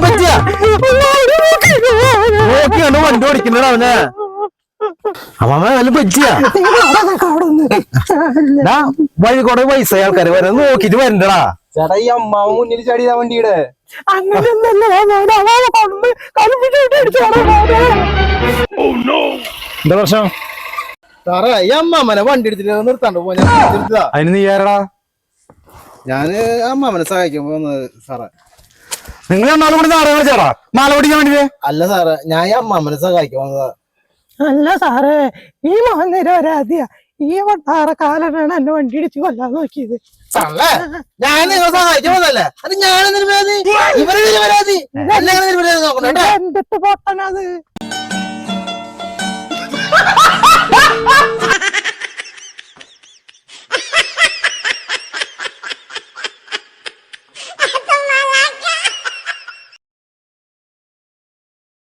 പറ്റിയ നോക്കിയാണ് വണ്ടി ഓടിക്കണടാ അവനെ. അമ്മ വല്ല പറ്റിയ വഴി കൊറേ പൈസ ആൾക്കാര് വരെ നോക്കിട്ട് വരണ്ടടാ. ചേട്ടാ ഈ അമ്മാവ് മുന്നിൽ ചാടിയതാ വണ്ടിയുടെ. എന്താ പ്രശ്നം? സാറേ ഈ അമ്മാമനെ വണ്ടി എടുത്തിട്ട് നിർത്താണ്ട് പോവാ. അതിന് നീ ആരടാ? ഞാന് അമ്മാമനെ സഹായിക്കാൻ പോകുന്നത് സാറേ. നിങ്ങൾ എന്നാലും കൂടി നാടകം കളിച്ചാടാ മാല പിടിക്കാൻ വേണ്ടി? അല്ല സാറേ, ഞാൻ ഈ അമ്മാമനെ സഹായിക്കാൻ പോകുന്നതാ. അല്ല സാറേ, ഈ മോൻ നിരപരാധിയാ. ഈ വട്ടാറ കാലനാണ് എന്നെ വണ്ടി ഇടിച്ച് കൊല്ലാൻ നോക്കിയത്. ഞാൻ നിങ്ങളെ സഹായിക്കാൻ പോകുന്നല്ലേ? അത് ഞാനെന്തിനു പരാതി? ഇവരെ നിരപരാധി. എന്തിട്ട് പൊട്ടനത്?